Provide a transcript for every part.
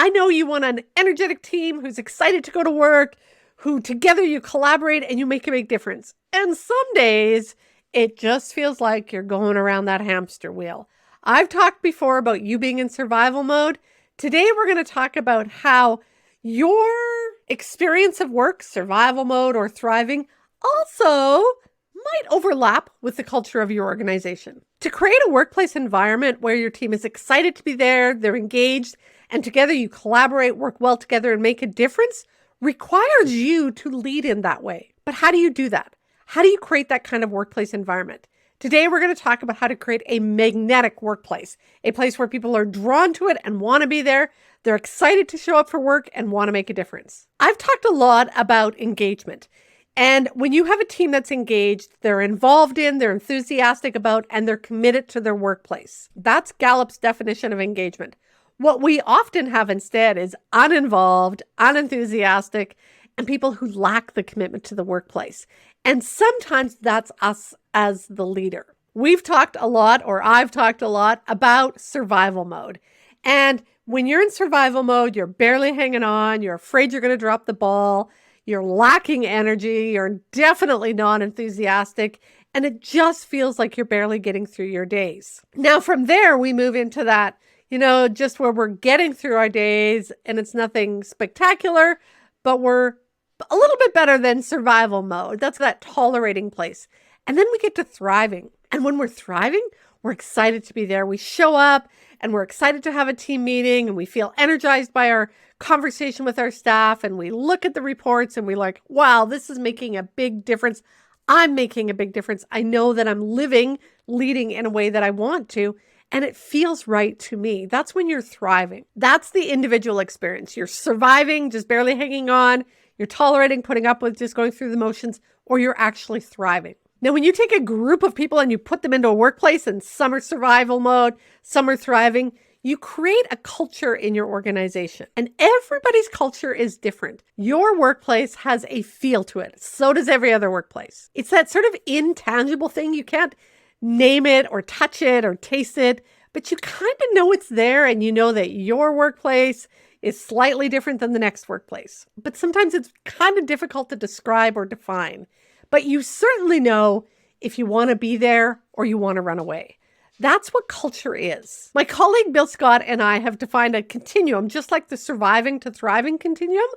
I know you want an energetic team who's excited to go to work, who together you collaborate and you make a big difference. And some days it just feels like you're going around that hamster wheel. I've talked before about you being in survival mode. Today we're going to talk about how your experience of work, survival mode or thriving, also might overlap with the culture of your organization. To create a workplace environment where your team is excited to be there, they're engaged, and together you collaborate, work well together, and make a difference requires you to lead in that way. But how do you do that? How do you create that kind of workplace environment? Today, we're going to talk about how to create a magnetic workplace, a place where people are drawn to it and want to be there. They're excited to show up for work and want to make a difference. I've talked a lot about engagement. And when you have a team that's engaged, they're involved in, they're enthusiastic about, and they're committed to their workplace. That's Gallup's definition of engagement. What we often have instead is uninvolved, unenthusiastic, and people who lack the commitment to the workplace. And sometimes that's us as the leader. We've talked a lot, or I've talked a lot about survival mode. And when you're in survival mode, you're barely hanging on, you're afraid you're going to drop the ball, you're lacking energy, you're definitely non-enthusiastic, and it just feels like you're barely getting through your days. Now, from there, we move into that, just where we're getting through our days and it's nothing spectacular, but we're a little bit better than survival mode. That's that tolerating place. And then we get to thriving. And when we're thriving, we're excited to be there. We show up and we're excited to have a team meeting and we feel energized by our conversation with our staff. And we look at the reports and we're like, wow, this is making a big difference. I'm making a big difference. I know that I'm leading in a way that I want to. And it feels right to me. That's when you're thriving. That's the individual experience. You're surviving, just barely hanging on. You're tolerating, putting up with just going through the motions, or you're actually thriving. Now, when you take a group of people and you put them into a workplace and some are survival mode, some are thriving, you create a culture in your organization. And everybody's culture is different. Your workplace has a feel to it. So does every other workplace. It's that sort of intangible thing. You can't name it or touch it or taste it, but you kind of know it's there and you know that your workplace is slightly different than the next workplace. But sometimes it's kind of difficult to describe or define. But you certainly know if you want to be there or you want to run away. That's what culture is. My colleague Bill Scott and I have defined a continuum, just like the surviving to thriving continuum.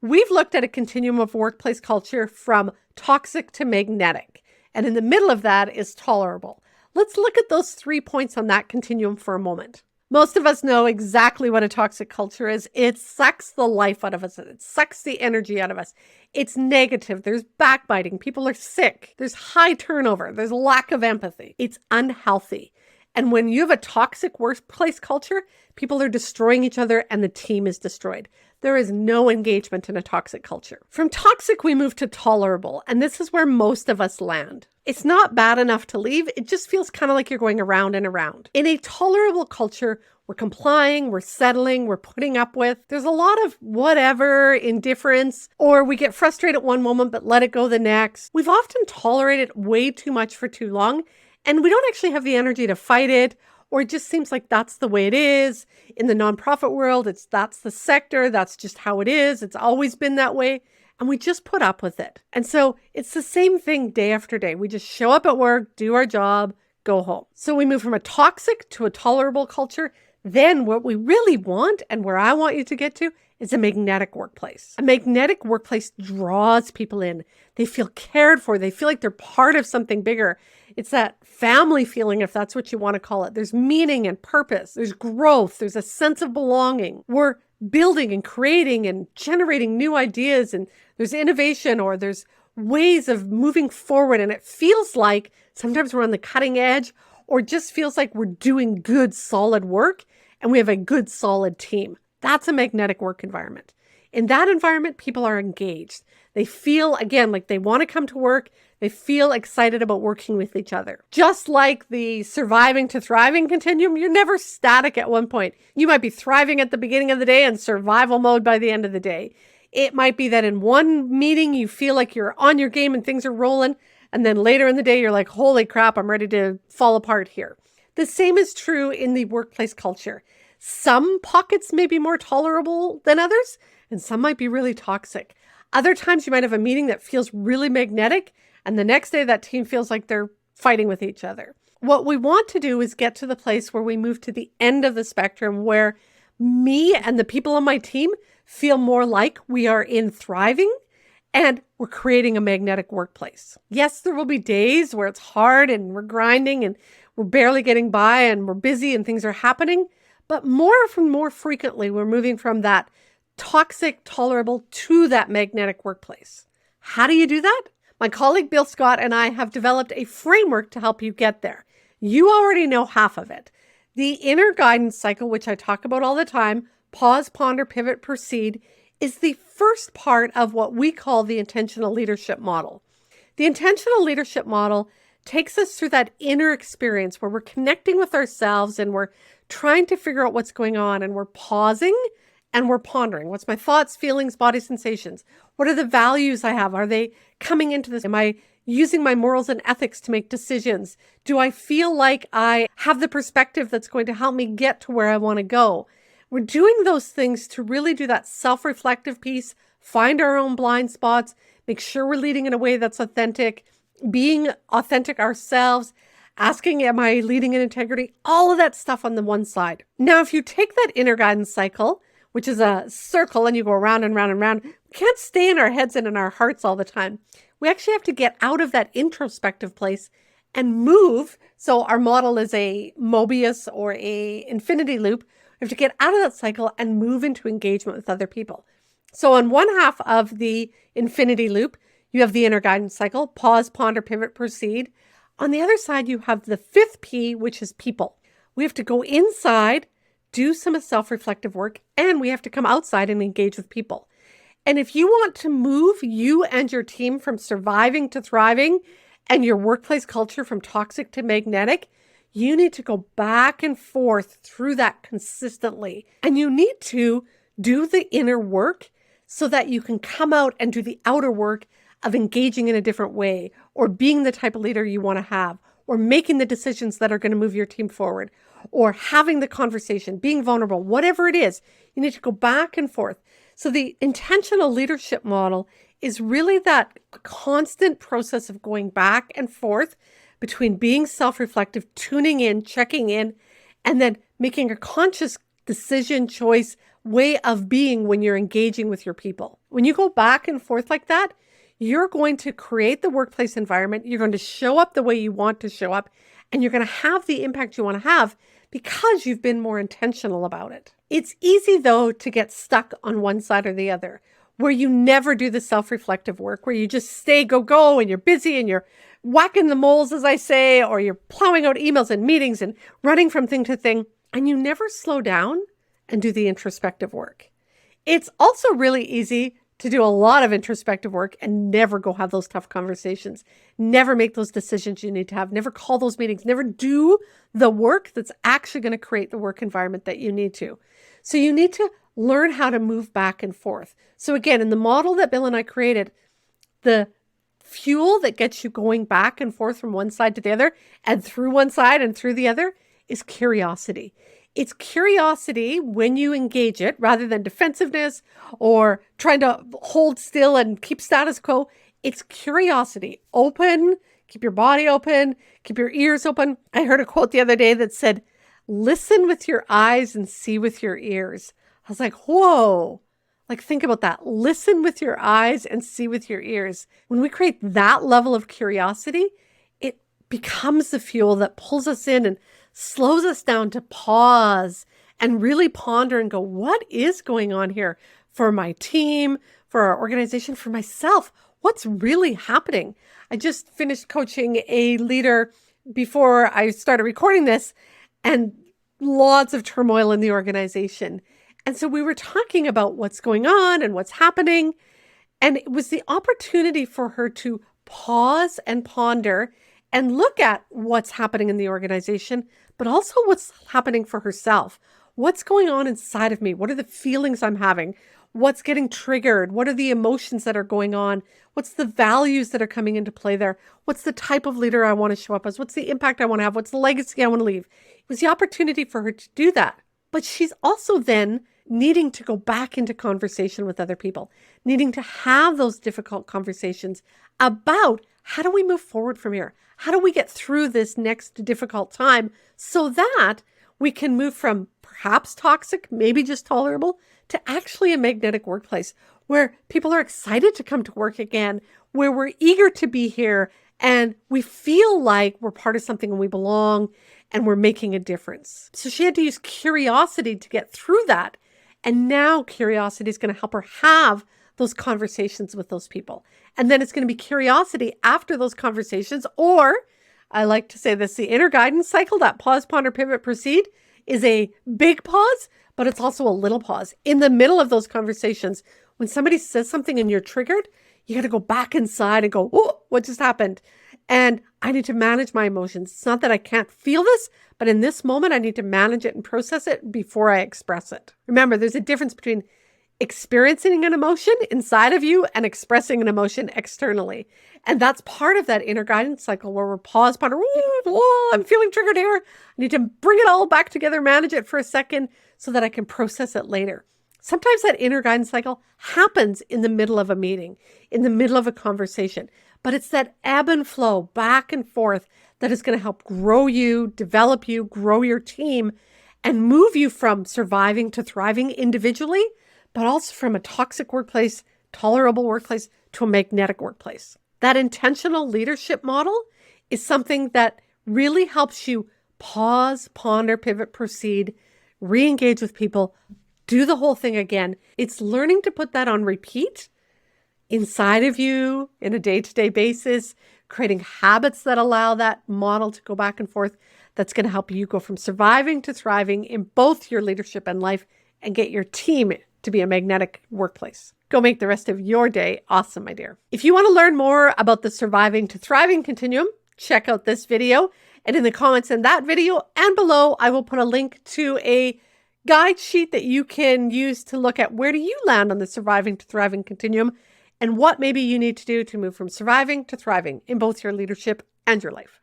We've looked at a continuum of workplace culture from toxic to magnetic. And in the middle of that is tolerable. Let's look at those 3 points on that continuum for a moment. Most of us know exactly what a toxic culture is. It sucks the life out of us. It sucks the energy out of us. It's negative. There's backbiting. People are sick. There's high turnover. There's lack of empathy. It's unhealthy. And when you have a toxic workplace culture, people are destroying each other and the team is destroyed. There is no engagement in a toxic culture. From toxic, we move to tolerable. And this is where most of us land. It's not bad enough to leave. It just feels kind of like you're going around and around. In a tolerable culture, we're complying, we're settling, we're putting up with. There's a lot of whatever, indifference, or we get frustrated at one moment but let it go the next. We've often tolerated way too much for too long, and we don't actually have the energy to fight it, or it just seems like that's the way it is. In the nonprofit world, that's the sector, that's just how it is. It's always been that way. And we just put up with it. And so it's the same thing day after day. We just show up at work, do our job, go home. So we move from a toxic to a tolerable culture. Then what we really want, and where I want you to get to, is a magnetic workplace. A magnetic workplace draws people in. They feel cared for. They feel like they're part of something bigger. It's that family feeling, if that's what you want to call it. There's meaning and purpose. There's growth. There's a sense of belonging. We're building and creating and generating new ideas, and there's innovation, or there's ways of moving forward. And it feels like sometimes we're on the cutting edge, or just feels like we're doing good, solid work, and we have a good, solid team. That's a magnetic work environment. In that environment, people are engaged. They feel, again, like they want to come to work. They feel excited about working with each other. Just like the surviving to thriving continuum, you're never static at one point. You might be thriving at the beginning of the day and survival mode by the end of the day. It might be that in one meeting, you feel like you're on your game and things are rolling. And then later in the day, you're like, holy crap, I'm ready to fall apart here. The same is true in the workplace culture. Some pockets may be more tolerable than others, and some might be really toxic. Other times you might have a meeting that feels really magnetic, and the next day that team feels like they're fighting with each other. What we want to do is get to the place where we move to the end of the spectrum, where me and the people on my team feel more like we are in thriving and we're creating a magnetic workplace. Yes, there will be days where it's hard and we're grinding and we're barely getting by and we're busy and things are happening. But more frequently, we're moving from that toxic, tolerable to that magnetic workplace. How do you do that? My colleague Bill Scott and I have developed a framework to help you get there. You already know half of it. The inner guidance cycle, which I talk about all the time, pause, ponder, pivot, proceed, is the first part of what we call the intentional leadership model. The intentional leadership model takes us through that inner experience where we're connecting with ourselves and we're trying to figure out what's going on, and we're pausing and we're pondering. What's my thoughts, feelings, body sensations? What are the values I have? Are they coming into this? Am I using my morals and ethics to make decisions? Do I feel like I have the perspective that's going to help me get to where I want to go? We're doing those things to really do that self-reflective piece, find our own blind spots, make sure we're leading in a way that's authentic, being authentic ourselves, asking, am I leading in integrity? All of that stuff on the one side. Now, if you take that inner guidance cycle, which is a circle and you go around and round and round, we can't stay in our heads and in our hearts all the time. We actually have to get out of that introspective place and move. So our model is a Mobius or a infinity loop. We have to get out of that cycle and move into engagement with other people. So on one half of the infinity loop, you have the inner guidance cycle, pause, ponder, pivot, proceed. On the other side, you have the fifth P, which is people. We have to go inside, do some self-reflective work, and we have to come outside and engage with people. And if you want to move you and your team from surviving to thriving and your workplace culture from toxic to magnetic, you need to go back and forth through that consistently. And you need to do the inner work so that you can come out and do the outer work of engaging in a different way, or being the type of leader you want to have, or making the decisions that are going to move your team forward, or having the conversation, being vulnerable, whatever it is, you need to go back and forth. So the intentional leadership model is really that constant process of going back and forth between being self-reflective, tuning in, checking in, and then making a conscious decision, choice, way of being when you're engaging with your people. When you go back and forth like that, you're going to create the workplace environment. You're going to show up the way you want to show up, and you're going to have the impact you want to have because you've been more intentional about it. It's easy, though, to get stuck on one side or the other, where you never do the self-reflective work, where you just stay, go, and you're busy and you're whacking the moles, as I say, or you're plowing out emails and meetings and running from thing to thing, and you never slow down and do the introspective work. It's also really easy to do a lot of introspective work and never go have those tough conversations, never make those decisions you need to have, never call those meetings, never do the work that's actually going to create the work environment that you need to. So you need to learn how to move back and forth. So again, in the model that Bill and I created, the fuel that gets you going back and forth from one side to the other and through one side and through the other is curiosity. It's curiosity when you engage it rather than defensiveness or trying to hold still and keep status quo. It's curiosity. Open, keep your body open, keep your ears open. I heard a quote the other day that said, listen with your eyes and see with your ears. I was like, whoa, like think about that. Listen with your eyes and see with your ears. When we create that level of curiosity, it becomes the fuel that pulls us in and slows us down to pause and really ponder and go, what is going on here for my team, for our organization, for myself? What's really happening? I just finished coaching a leader before I started recording this, and lots of turmoil in the organization. And so we were talking about what's going on and what's happening. And it was the opportunity for her to pause and ponder and look at what's happening in the organization, but also what's happening for herself. What's going on inside of me? What are the feelings I'm having? What's getting triggered? What are the emotions that are going on? What's the values that are coming into play there? What's the type of leader I want to show up as? What's the impact I want to have? What's the legacy I want to leave? It was the opportunity for her to do that. But she's also then needing to go back into conversation with other people, needing to have those difficult conversations about how do we move forward from here? How do we get through this next difficult time so that we can move from perhaps toxic, maybe just tolerable, to actually a magnetic workplace where people are excited to come to work again, where we're eager to be here and we feel like we're part of something and we belong and we're making a difference. So she had to use curiosity to get through that. And now curiosity is going to help her have those conversations with those people. And then it's going to be curiosity after those conversations, or I like to say this, the inner guidance cycle, that pause, ponder, pivot, proceed, is a big pause, but it's also a little pause. In the middle of those conversations, when somebody says something and you're triggered, you got to go back inside and go, oh, what just happened? And I need to manage my emotions. It's not that I can't feel this, but in this moment, I need to manage it and process it before I express it. Remember, there's a difference between experiencing an emotion inside of you and expressing an emotion externally. And that's part of that inner guidance cycle where we're pause, ponder, I'm feeling triggered here. I need to bring it all back together, manage it for a second so that I can process it later. Sometimes that inner guidance cycle happens in the middle of a meeting, in the middle of a conversation, but it's that ebb and flow back and forth that is going to help grow you, develop you, grow your team, and move you from surviving to thriving individually, but also from a toxic workplace, tolerable workplace, to a magnetic workplace. That intentional leadership model is something that really helps you pause, ponder, pivot, proceed, re-engage with people, do the whole thing again. It's learning to put that on repeat inside of you in a day-to-day basis, creating habits that allow that model to go back and forth. That's going to help you go from surviving to thriving in both your leadership and life and get your team to be a magnetic workplace. Go make the rest of your day awesome, my dear. If you want to learn more about the Surviving to Thriving Continuum, check out this video. And in the comments in that video and below, I will put a link to a guide sheet that you can use to look at where do you land on the Surviving to Thriving Continuum and what maybe you need to do to move from surviving to thriving in both your leadership and your life.